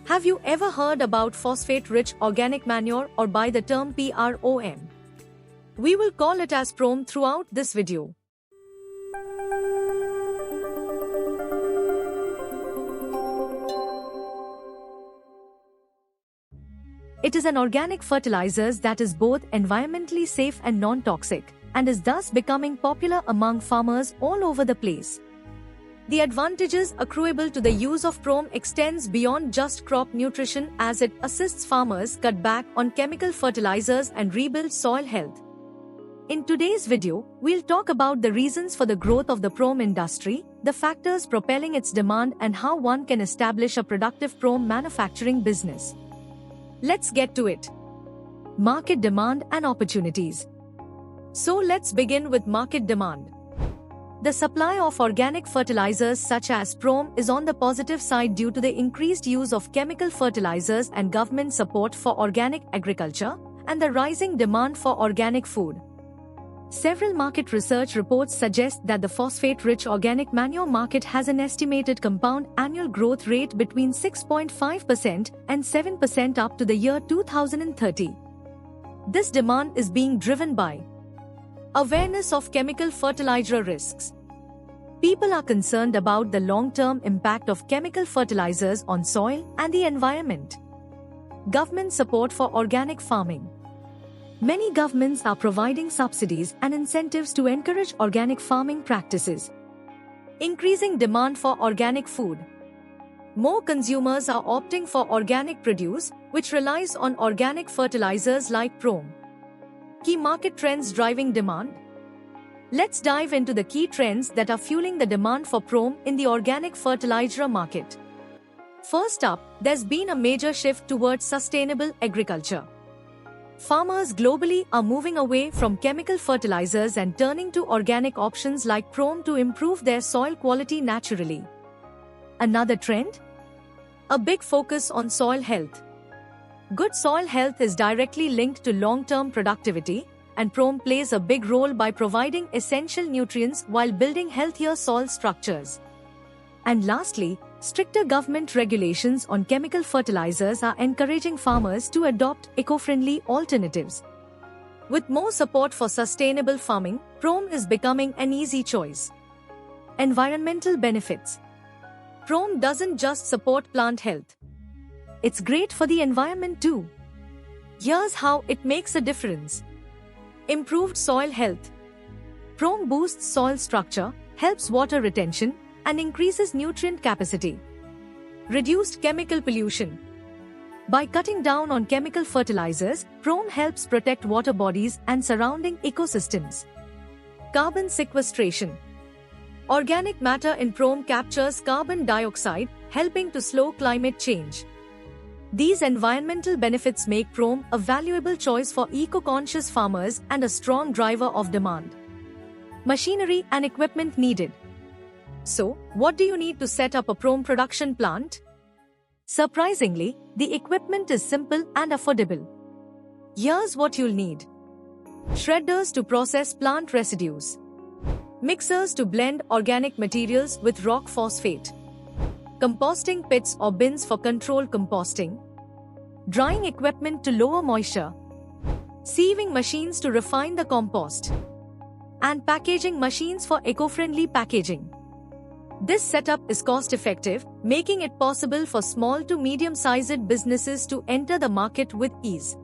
Have you ever heard about phosphate-rich organic manure, or by the term PROM? We will call it as PROM throughout this video. It is an organic fertilizer that is both environmentally safe and non-toxic, and is thus becoming popular among farmers all over the place. The advantages accruable to the use of PROM extends beyond just crop nutrition, as it assists farmers cut back on chemical fertilizers and rebuild soil health. In today's video, we'll talk about the reasons for the growth of the PROM industry, the factors propelling its demand, and how one can establish a productive PROM manufacturing business. Let's get to it. Market demand and opportunities. So let's begin with market demand. The supply of organic fertilizers such as PROM is on the positive side due to the increased use of chemical fertilizers and government support for organic agriculture, and the rising demand for organic food. Several market research reports suggest that the phosphate-rich organic manure market has an estimated compound annual growth rate between 6.5% and 7% up to the year 2030. This demand is being driven by awareness of chemical fertilizer risks. People are concerned about the long-term impact of chemical fertilizers on soil and the environment. Government support for organic farming. Many governments are providing subsidies and incentives to encourage organic farming practices. Increasing demand for organic food. More consumers are opting for organic produce, which relies on organic fertilizers like PROM. Key market trends driving demand. Let's dive into the key trends that are fueling the demand for PROM in the organic fertilizer market. First up, there's been a major shift towards sustainable agriculture. Farmers globally are moving away from chemical fertilizers and turning to organic options like PROM to improve their soil quality naturally. Another trend? A big focus on soil health. Good soil health is directly linked to long-term productivity, and PROM plays a big role by providing essential nutrients while building healthier soil structures. And lastly, stricter government regulations on chemical fertilizers are encouraging farmers to adopt eco-friendly alternatives. With more support for sustainable farming, PROM is becoming an easy choice. Environmental benefits. PROM doesn't just support plant health. It's great for the environment too. Here's how it makes a difference. Improved soil health. PROM boosts soil structure, helps water retention, and increases nutrient capacity. Reduced chemical pollution. By cutting down on chemical fertilizers, PROM helps protect water bodies and surrounding ecosystems. Carbon sequestration. Organic matter in PROM captures carbon dioxide, helping to slow climate change. These environmental benefits make PROM a valuable choice for eco-conscious farmers and a strong driver of demand. Machinery and equipment needed. So, what do you need to set up a PROM production plant? Surprisingly, the equipment is simple and affordable. Here's what you'll need. Shredders to process plant residues. Mixers to blend organic materials with rock phosphate. Composting pits or bins for controlled composting. Drying equipment to lower moisture. Sieving machines to refine the compost. And packaging machines for eco-friendly packaging. This setup is cost-effective, making it possible for small to medium-sized businesses to enter the market with ease.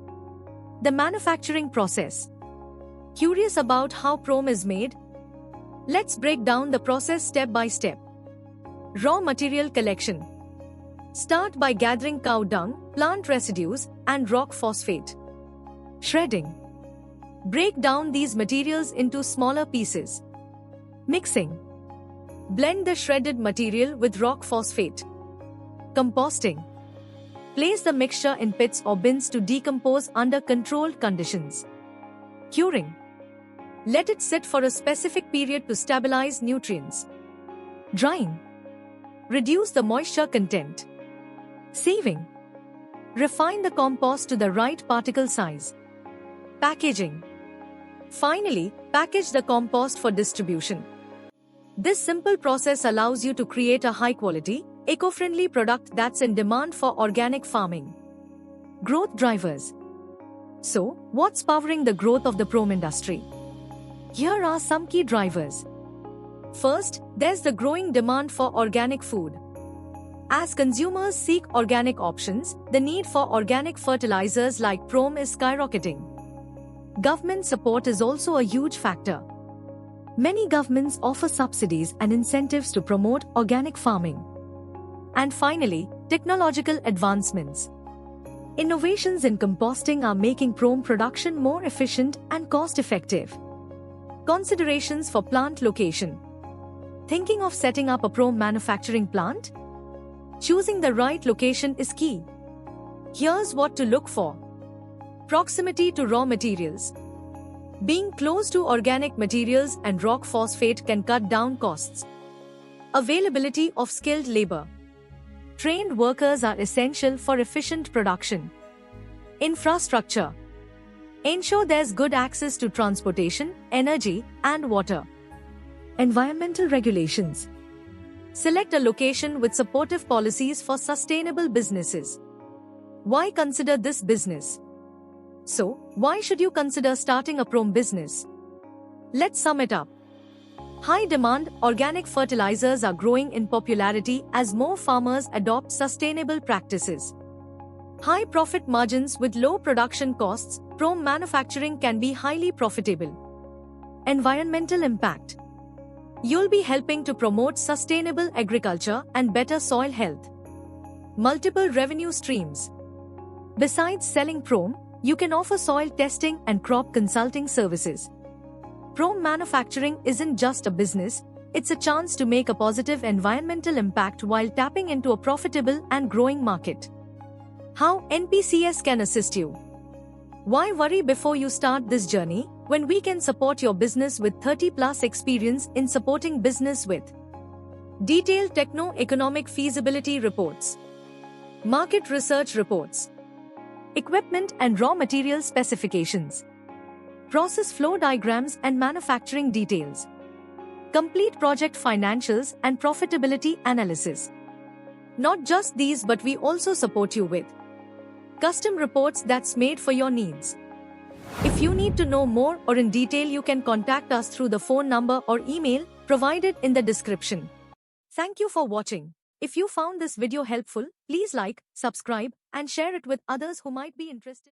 The manufacturing process. Curious about how PROM is made? Let's break down the process step by step. Raw material collection. Start by gathering cow dung, plant residues, and rock phosphate. Shredding. Break down these materials into smaller pieces. Mixing. Blend the shredded material with rock phosphate. Composting. Place the mixture in pits or bins to decompose under controlled conditions. Curing. Let it sit for a specific period to stabilize nutrients. Drying. Reduce the moisture content. Sieving. Refine the compost to the right particle size. Packaging. Finally, package the compost for distribution. This simple process allows you to create a high-quality, eco-friendly product that's in demand for organic farming. Growth drivers. So, what's powering the growth of the PROM industry? Here are some key drivers. First, there's the growing demand for organic food. As consumers seek organic options, the need for organic fertilizers like PROM is skyrocketing. Government support is also a huge factor. Many governments offer subsidies and incentives to promote organic farming. And finally, technological advancements. Innovations in composting are making PROM production more efficient and cost-effective. Considerations for plant location. Thinking of setting up a PROM manufacturing plant? Choosing the right location is key. Here's what to look for. Proximity to raw materials. Being close to organic materials and rock phosphate can cut down costs. Availability of skilled labor. Trained workers are essential for efficient production. Infrastructure. Ensure there's good access to transportation, energy, and water. Environmental regulations. Select a location with supportive policies for sustainable businesses. Why consider this business? So, why should you consider starting a PROM business? Let's sum it up. High demand, organic fertilizers are growing in popularity as more farmers adopt sustainable practices. High profit margins with low production costs, PROM manufacturing can be highly profitable. Environmental impact. You'll be helping to promote sustainable agriculture and better soil health. Multiple revenue streams. Besides selling PROM, you can offer soil testing and crop consulting services. PROM manufacturing isn't just a business, it's a chance to make a positive environmental impact while tapping into a profitable and growing market. How NPCS can assist you? Why worry before you start this journey when we can support your business with 30+ experience in supporting business with detailed techno-economic feasibility reports, market research reports, equipment and raw material specifications, process flow diagrams and manufacturing details, complete project financials and profitability analysis. Not just these, but we also support you with custom reports that's made for your needs. If you need to know more or in detail, you can contact us through the phone number or email provided in the description. Thank you for watching. If you found this video helpful, please like, subscribe, and share it with others who might be interested.